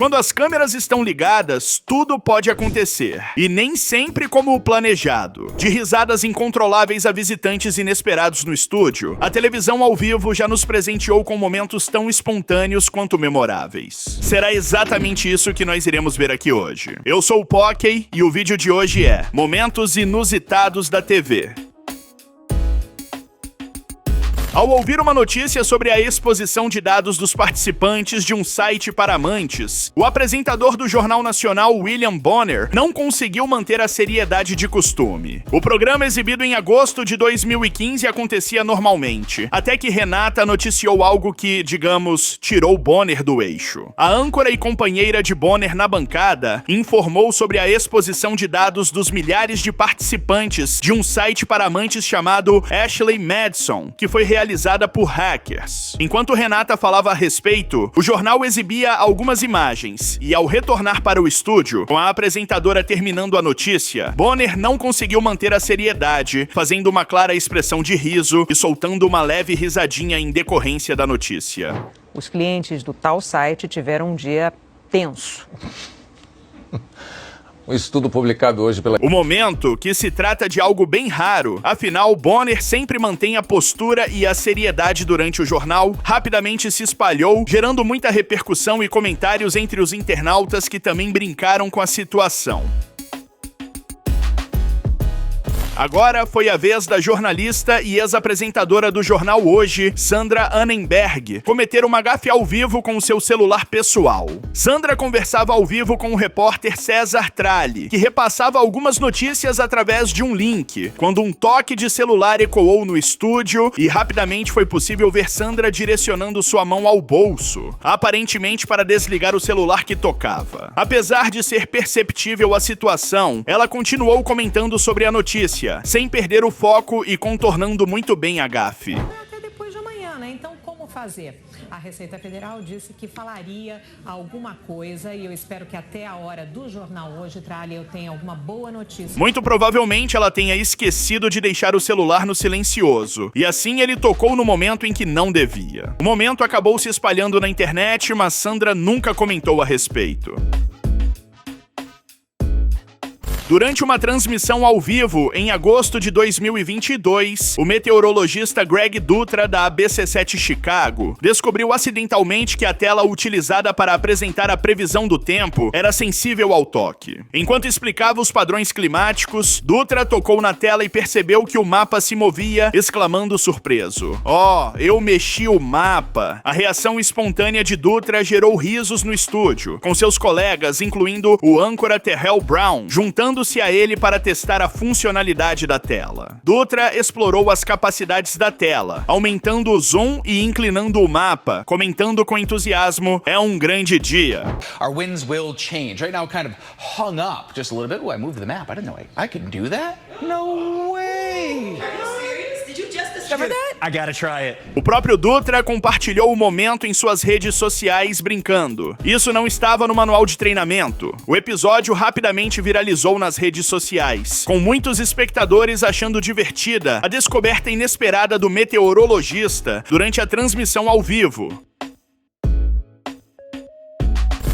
Quando as câmeras estão ligadas, tudo pode acontecer. E nem sempre como o planejado. De risadas incontroláveis a visitantes inesperados no estúdio, a televisão ao vivo já nos presenteou com momentos tão espontâneos quanto memoráveis. Será exatamente isso que nós iremos ver aqui hoje. Eu sou o Pockey e o vídeo de hoje é Momentos Inusitados da TV. Ao ouvir uma notícia sobre a exposição de dados dos participantes de um site para amantes, o apresentador do Jornal Nacional, William Bonner, não conseguiu manter a seriedade de costume. O programa, exibido em agosto de 2015, acontecia normalmente, até que Renata noticiou algo que, digamos, tirou Bonner do eixo. A âncora e companheira de Bonner na bancada informou sobre a exposição de dados dos milhares de participantes de um site para amantes chamado Ashley Madison, que foi realizada por hackers. Enquanto Renata falava a respeito, o jornal exibia algumas imagens, e ao retornar para o estúdio, com a apresentadora terminando a notícia, Bonner não conseguiu manter a seriedade, fazendo uma clara expressão de riso e soltando uma leve risadinha em decorrência da notícia. Os clientes do tal site tiveram um dia tenso. Um estudo publicado hoje pela... O momento, que se trata de algo bem raro, afinal, Bonner sempre mantém a postura e a seriedade durante o jornal, rapidamente se espalhou, gerando muita repercussão e comentários entre os internautas que também brincaram com a situação. Agora foi a vez da jornalista e ex-apresentadora do jornal Hoje, Sandra Annenberg, cometer uma gafe ao vivo com o seu celular pessoal. Sandra conversava ao vivo com o repórter César Tralli, que repassava algumas notícias através de um link, quando um toque de celular ecoou no estúdio e rapidamente foi possível ver Sandra direcionando sua mão ao bolso, aparentemente para desligar o celular que tocava. Apesar de ser perceptível a situação, ela continuou comentando sobre a notícia, sem perder o foco e contornando muito bem a gafe. Até depois de amanhã, né? Então, como fazer? A Receita Federal disse que falaria alguma coisa e eu espero que até a hora do jornal Hoje, Tralli, eu tenha alguma boa notícia. Muito provavelmente ela tenha esquecido de deixar o celular no silencioso, e assim ele tocou no momento em que não devia. O momento acabou se espalhando na internet, mas Sandra nunca comentou a respeito. Durante uma transmissão ao vivo, em agosto de 2022, o meteorologista Greg Dutra, da ABC7 Chicago, descobriu acidentalmente que a tela utilizada para apresentar a previsão do tempo era sensível ao toque. Enquanto explicava os padrões climáticos, Dutra tocou na tela e percebeu que o mapa se movia, exclamando surpreso: "Oh, eu mexi o mapa!" A reação espontânea de Dutra gerou risos no estúdio, com seus colegas, incluindo o âncora Terrell Brown, juntando-se a ele para testar a funcionalidade da tela. Dutra explorou as capacidades da tela, aumentando o zoom e inclinando o mapa, comentando com entusiasmo: "É um grande dia." Our winds will change. Right now, kind of hung up just a little bit. Oh, I moved the map. I didn't know I could do that. No way. I gotta try it. O próprio Dutra compartilhou o momento em suas redes sociais brincando: "Isso não estava no manual de treinamento." O episódio rapidamente viralizou nas redes sociais, com muitos espectadores achando divertida a descoberta inesperada do meteorologista durante a transmissão ao vivo.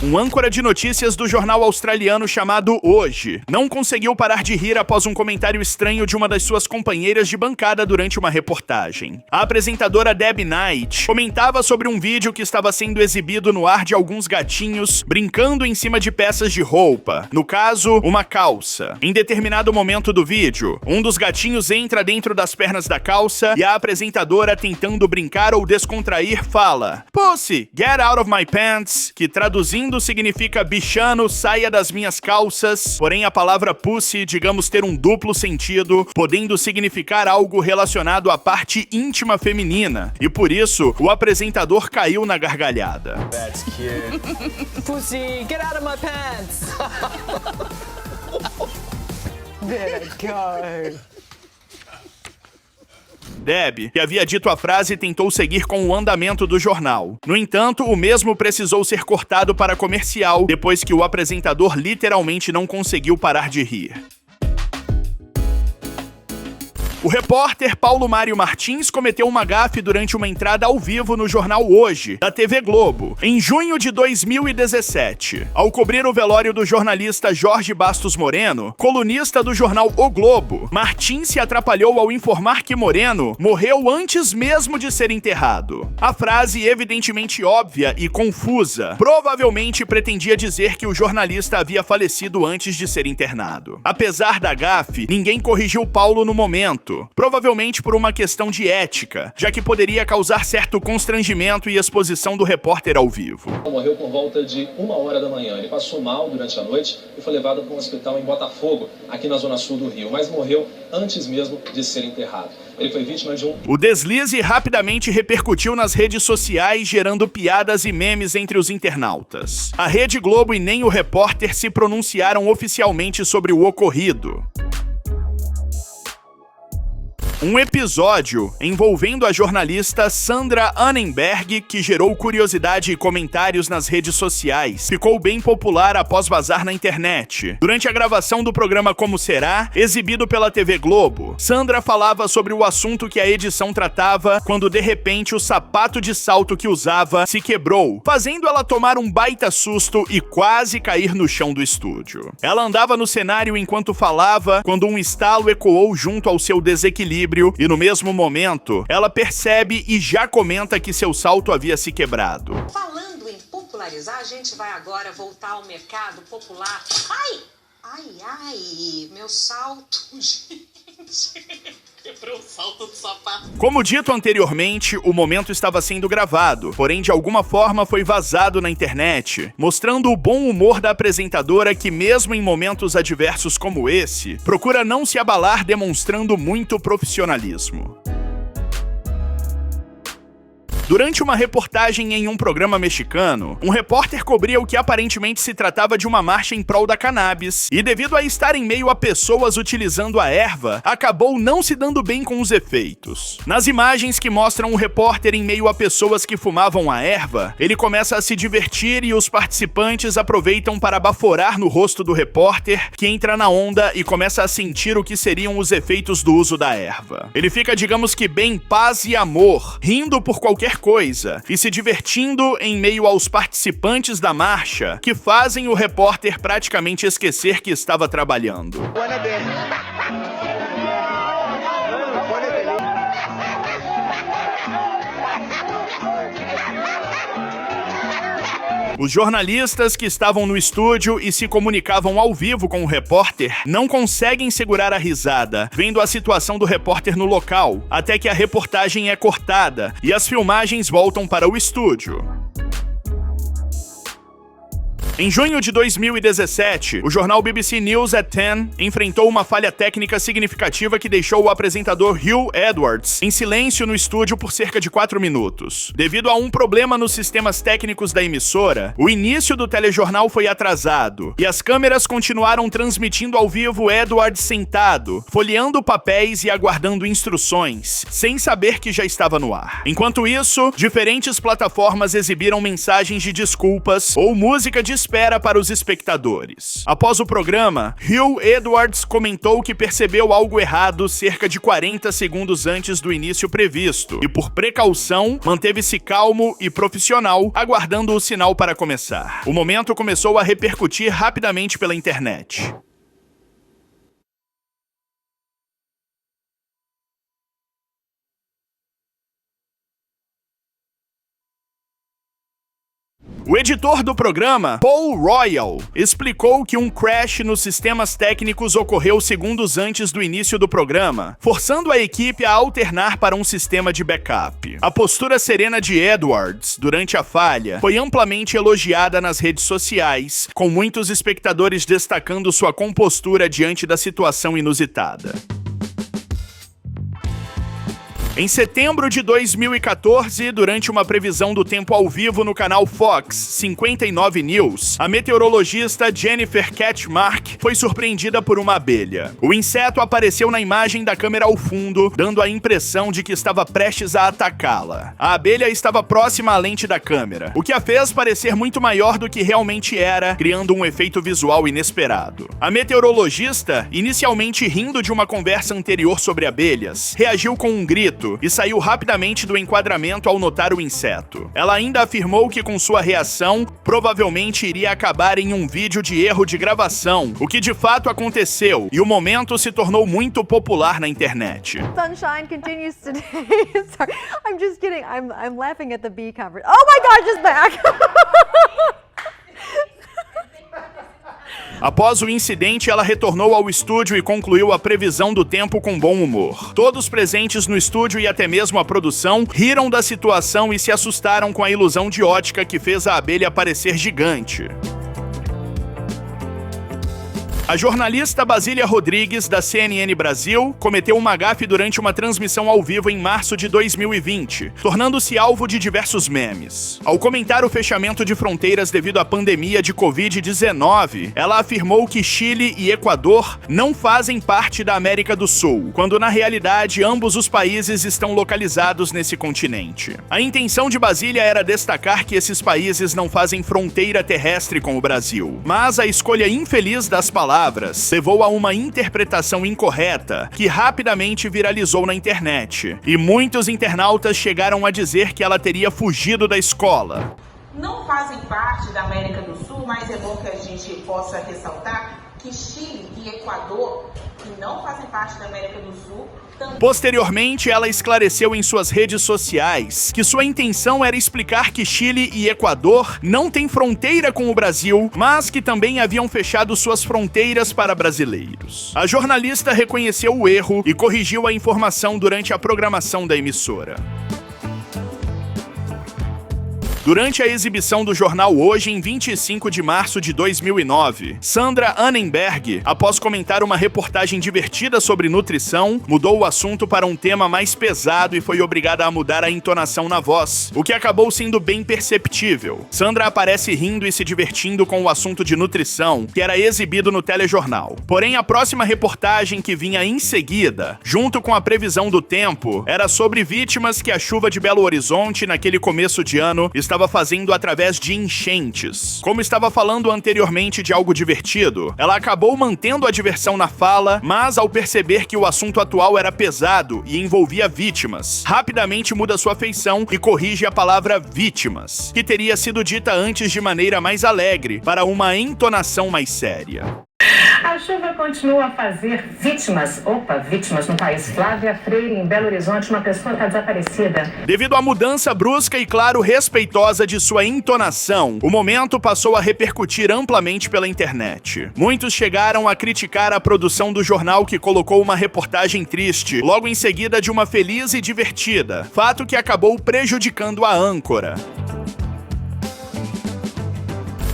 Um âncora de notícias do jornal australiano chamado Hoje não conseguiu parar de rir após um comentário estranho de uma das suas companheiras de bancada durante uma reportagem. A apresentadora Debbie Knight comentava sobre um vídeo que estava sendo exibido no ar de alguns gatinhos brincando em cima de peças de roupa, no caso, uma calça. Em determinado momento do vídeo, um dos gatinhos entra dentro das pernas da calça e a apresentadora, tentando brincar ou descontrair, fala: "Pussy, get out of my pants", que traduzindo significa bichano, saia das minhas calças, porém a palavra pussy, digamos ter um duplo sentido, podendo significar algo relacionado à parte íntima feminina, e por isso o apresentador caiu na gargalhada. That's cute. Pussy, get out of my pants! There it goes. Deb, que havia dito a frase, tentou seguir com o andamento do jornal. No entanto, o mesmo precisou ser cortado para comercial, depois que o apresentador literalmente não conseguiu parar de rir. O repórter Paulo Mário Martins cometeu uma gafe durante uma entrada ao vivo no jornal Hoje, da TV Globo, em junho de 2017. Ao cobrir o velório do jornalista Jorge Bastos Moreno, colunista do jornal O Globo, Martins se atrapalhou ao informar que Moreno morreu antes mesmo de ser enterrado. A frase, evidentemente óbvia e confusa, provavelmente pretendia dizer que o jornalista havia falecido antes de ser internado. Apesar da gafe, ninguém corrigiu Paulo no momento, provavelmente por uma questão de ética, já que poderia causar certo constrangimento e exposição do repórter ao vivo. Morreu por volta de 1h da manhã. Ele passou mal durante a noite e foi levado para um hospital em Botafogo, aqui na zona sul do Rio, mas morreu antes mesmo de ser enterrado. Ele foi vítima de O deslize rapidamente repercutiu nas redes sociais, gerando piadas e memes entre os internautas. A Rede Globo e nem o repórter se pronunciaram oficialmente sobre o ocorrido. Um episódio envolvendo a jornalista Sandra Annenberg, que gerou curiosidade e comentários nas redes sociais, ficou bem popular após vazar na internet. Durante a gravação do programa Como Será, exibido pela TV Globo, Sandra falava sobre o assunto que a edição tratava quando de repente o sapato de salto que usava se quebrou, fazendo ela tomar um baita susto e quase cair no chão do estúdio. Ela andava no cenário enquanto falava, quando um estalo ecoou junto ao seu desequilíbrio e no mesmo momento, ela percebe e já comenta que seu salto havia se quebrado. Falando em popularizar, a gente vai agora voltar ao mercado popular. Ai, meu salto, gente. Quebrou o salto do sapato. Como dito anteriormente, o momento estava sendo gravado, porém de alguma forma foi vazado na internet, mostrando o bom humor da apresentadora que, mesmo em momentos adversos como esse, procura não se abalar, demonstrando muito profissionalismo. Durante uma reportagem em um programa mexicano, um repórter cobria o que aparentemente se tratava de uma marcha em prol da cannabis, e devido a estar em meio a pessoas utilizando a erva, acabou não se dando bem com os efeitos. Nas imagens que mostram o repórter em meio a pessoas que fumavam a erva, ele começa a se divertir e os participantes aproveitam para baforar no rosto do repórter, que entra na onda e começa a sentir o que seriam os efeitos do uso da erva. Ele fica, digamos que bem paz e amor, rindo por qualquer coisa e se divertindo em meio aos participantes da marcha, que fazem o repórter praticamente esquecer que estava trabalhando. Os jornalistas que estavam no estúdio e se comunicavam ao vivo com o repórter não conseguem segurar a risada, vendo a situação do repórter no local, até que a reportagem é cortada e as filmagens voltam para o estúdio. Em junho de 2017, o jornal BBC News at 10 enfrentou uma falha técnica significativa que deixou o apresentador Hugh Edwards em silêncio no estúdio por cerca de 4 minutos. Devido a um problema nos sistemas técnicos da emissora, o início do telejornal foi atrasado e as câmeras continuaram transmitindo ao vivo Edwards sentado, folheando papéis e aguardando instruções, sem saber que já estava no ar. Enquanto isso, diferentes plataformas exibiram mensagens de desculpas ou música de espera para os espectadores. Após o programa, Hugh Edwards comentou que percebeu algo errado cerca de 40 segundos antes do início previsto e, por precaução, manteve-se calmo e profissional, aguardando o sinal para começar. O momento começou a repercutir rapidamente pela internet. O editor do programa, Paul Royal, explicou que um crash nos sistemas técnicos ocorreu segundos antes do início do programa, forçando a equipe a alternar para um sistema de backup. A postura serena de Edwards durante a falha foi amplamente elogiada nas redes sociais, com muitos espectadores destacando sua compostura diante da situação inusitada. Em setembro de 2014, durante uma previsão do tempo ao vivo no canal Fox 59 News, a meteorologista Jennifer Katchmark foi surpreendida por uma abelha. O inseto apareceu na imagem da câmera ao fundo, dando a impressão de que estava prestes a atacá-la. A abelha estava próxima à lente da câmera, o que a fez parecer muito maior do que realmente era, criando um efeito visual inesperado. A meteorologista, inicialmente rindo de uma conversa anterior sobre abelhas, reagiu com um grito e saiu rapidamente do enquadramento ao notar o inseto. Ela ainda afirmou que com sua reação, provavelmente iria acabar em um vídeo de erro de gravação, o que de fato aconteceu, e o momento se tornou muito popular na internet. Sunshine continues today. Sorry, I'm just kidding. I'm laughing at the bee coverage. Oh my gosh, it's back! Após o incidente, ela retornou ao estúdio e concluiu a previsão do tempo com bom humor. Todos presentes no estúdio e até mesmo a produção riram da situação e se assustaram com a ilusão de ótica que fez a abelha parecer gigante. A jornalista Basília Rodrigues, da CNN Brasil, cometeu uma gafe durante uma transmissão ao vivo em março de 2020, tornando-se alvo de diversos memes. Ao comentar o fechamento de fronteiras devido à pandemia de Covid-19, ela afirmou que Chile e Equador não fazem parte da América do Sul, quando na realidade ambos os países estão localizados nesse continente. A intenção de Basília era destacar que esses países não fazem fronteira terrestre com o Brasil, mas a escolha infeliz das palavras levou a uma interpretação incorreta que rapidamente viralizou na internet, e muitos internautas chegaram a dizer que ela teria fugido da escola. Não fazem parte da América do Sul, mas é bom que a gente possa ressaltar que Chile e Equador, que não fazem parte da América do Sul, Posteriormente, ela esclareceu em suas redes sociais que sua intenção era explicar que Chile e Equador não têm fronteira com o Brasil, mas que também haviam fechado suas fronteiras para brasileiros. A jornalista reconheceu o erro e corrigiu a informação durante a programação da emissora. Durante a exibição do jornal Hoje, em 25 de março de 2009, Sandra Annenberg, após comentar uma reportagem divertida sobre nutrição, mudou o assunto para um tema mais pesado e foi obrigada a mudar a entonação na voz, o que acabou sendo bem perceptível. Sandra aparece rindo e se divertindo com o assunto de nutrição, que era exibido no telejornal. Porém, a próxima reportagem que vinha em seguida, junto com a previsão do tempo, era sobre vítimas que a chuva de Belo Horizonte, naquele começo de ano, estava fazendo através de enchentes. Como estava falando anteriormente de algo divertido, ela acabou mantendo a diversão na fala, mas ao perceber que o assunto atual era pesado e envolvia vítimas, rapidamente muda sua feição e corrige a palavra vítimas, que teria sido dita antes de maneira mais alegre, para uma entonação mais séria. A chuva continua a fazer vítimas no país. Flávia Freire, em Belo Horizonte, uma pessoa está desaparecida. Devido à mudança brusca e, claro, respeitosa de sua entonação, o momento passou a repercutir amplamente pela internet. Muitos chegaram a criticar a produção do jornal, que colocou uma reportagem triste, logo em seguida de uma feliz e divertida, fato que acabou prejudicando a âncora.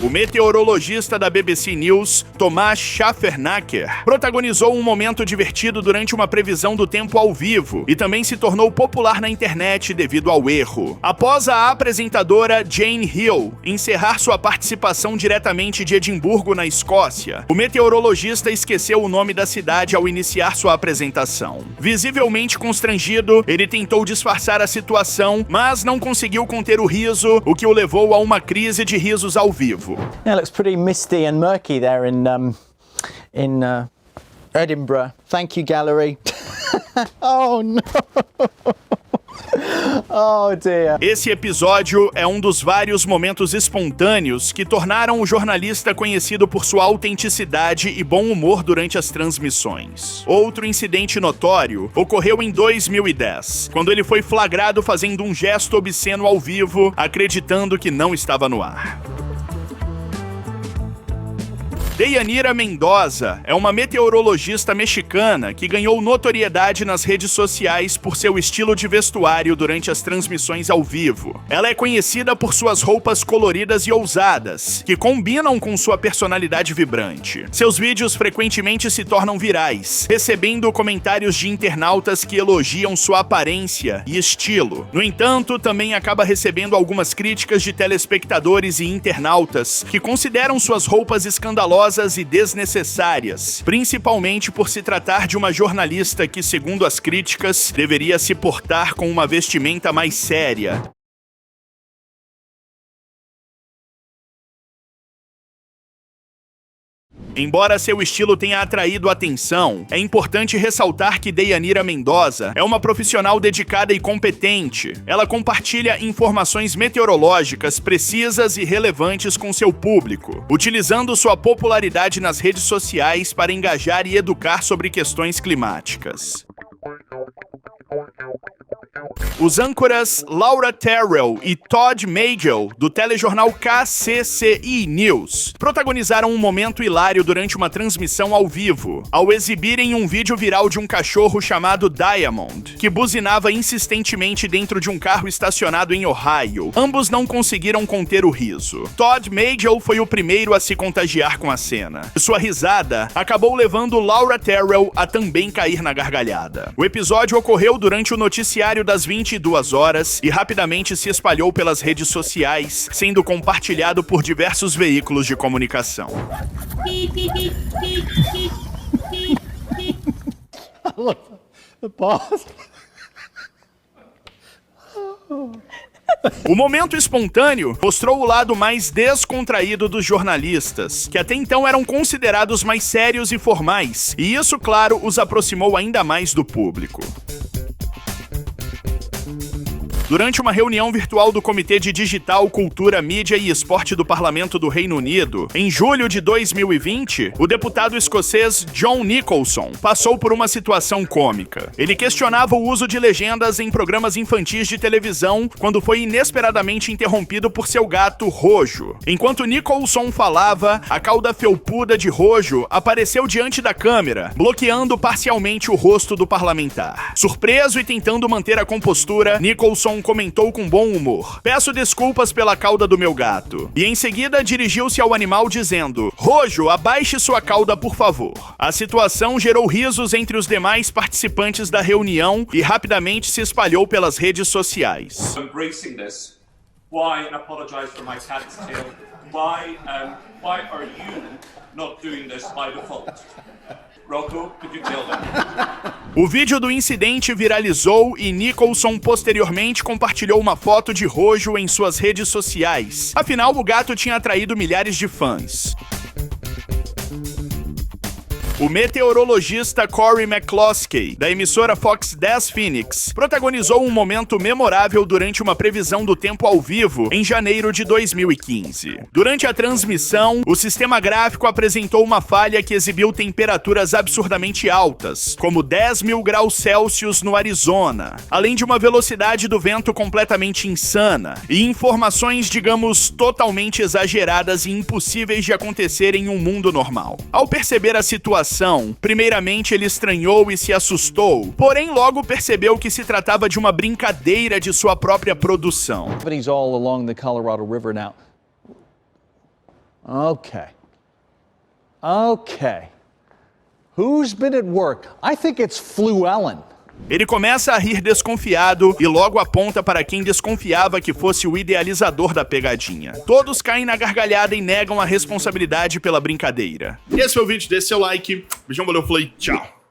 O meteorologista da BBC News, Thomas Schaffernaker, protagonizou um momento divertido durante uma previsão do tempo ao vivo e também se tornou popular na internet devido ao erro. Após a apresentadora Jane Hill encerrar sua participação diretamente de Edimburgo, na Escócia, o meteorologista esqueceu o nome da cidade ao iniciar sua apresentação. Visivelmente constrangido, ele tentou disfarçar a situação, mas não conseguiu conter o riso, o que o levou a uma crise de risos ao vivo. Yeah, it looks pretty misty and murky there in Edinburgh. Thank you, gallery. Oh no. Oh dear. Esse episódio é um dos vários momentos espontâneos que tornaram o jornalista conhecido por sua autenticidade e bom humor durante as transmissões. Outro incidente notório ocorreu em 2010, quando ele foi flagrado fazendo um gesto obsceno ao vivo, acreditando que não estava no ar. Deyanira Mendoza é uma meteorologista mexicana que ganhou notoriedade nas redes sociais por seu estilo de vestuário durante as transmissões ao vivo. Ela é conhecida por suas roupas coloridas e ousadas, que combinam com sua personalidade vibrante. Seus vídeos frequentemente se tornam virais, recebendo comentários de internautas que elogiam sua aparência e estilo. No entanto, também acaba recebendo algumas críticas de telespectadores e internautas que consideram suas roupas escandalosas e desnecessárias, principalmente por se tratar de uma jornalista que, segundo as críticas, deveria se portar com uma vestimenta mais séria. Embora seu estilo tenha atraído atenção, é importante ressaltar que Deyanira Mendoza é uma profissional dedicada e competente. Ela compartilha informações meteorológicas precisas e relevantes com seu público, utilizando sua popularidade nas redes sociais para engajar e educar sobre questões climáticas. Os âncoras Laura Terrell e Todd Magel, do telejornal KCCI News, protagonizaram um momento hilário durante uma transmissão ao vivo, ao exibirem um vídeo viral de um cachorro chamado Diamond, que buzinava insistentemente dentro de um carro estacionado em Ohio. Ambos não conseguiram conter o riso. Todd Magel foi o primeiro a se contagiar com a cena. Sua risada acabou levando Laura Terrell a também cair na gargalhada. O episódio ocorreu durante o noticiário das 22 horas e rapidamente se espalhou pelas redes sociais, sendo compartilhado por diversos veículos de comunicação. O momento espontâneo mostrou o lado mais descontraído dos jornalistas, que até então eram considerados mais sérios e formais, e isso, claro, os aproximou ainda mais do público. Durante uma reunião virtual do Comitê de Digital, Cultura, Mídia e Esporte do Parlamento do Reino Unido, em julho de 2020, o deputado escocês John Nicholson passou por uma situação cômica. Ele questionava o uso de legendas em programas infantis de televisão quando foi inesperadamente interrompido por seu gato, Rojo. Enquanto Nicholson falava, a cauda felpuda de Rojo apareceu diante da câmera, bloqueando parcialmente o rosto do parlamentar. Surpreso e tentando manter a compostura, Nicholson comentou com bom humor: "Peço desculpas pela cauda do meu gato." E em seguida dirigiu-se ao animal dizendo: "Rojo, abaixe sua cauda, por favor." A situação gerou risos entre os demais participantes da reunião e rapidamente se espalhou pelas redes sociais. Why apologize for my cat's tail? Why are you not doing this by default? Rocco, could you tell them? O vídeo do incidente viralizou e Nicholson posteriormente compartilhou uma foto de Rojo em suas redes sociais. Afinal, o gato tinha atraído milhares de fãs. O meteorologista Corey McCloskey, da emissora Fox 10 Phoenix, protagonizou um momento memorável durante uma previsão do tempo ao vivo em janeiro de 2015. Durante a transmissão, o sistema gráfico apresentou uma falha que exibiu temperaturas absurdamente altas, como 10.000 graus Celsius no Arizona, além de uma velocidade do vento completamente insana, e informações, digamos, totalmente exageradas e impossíveis de acontecer em um mundo normal. Ao perceber a situação, primeiramente ele estranhou e se assustou, porém logo percebeu que se tratava de uma brincadeira de sua própria produção. All along the Colorado River now. Okay. Who's been at work? I think it's Fluellen. Ele começa a rir desconfiado e logo aponta para quem desconfiava que fosse o idealizador da pegadinha. Todos caem na gargalhada e negam a responsabilidade pela brincadeira. Esse foi o vídeo, dê seu like. Beijão, valeu, falei, tchau.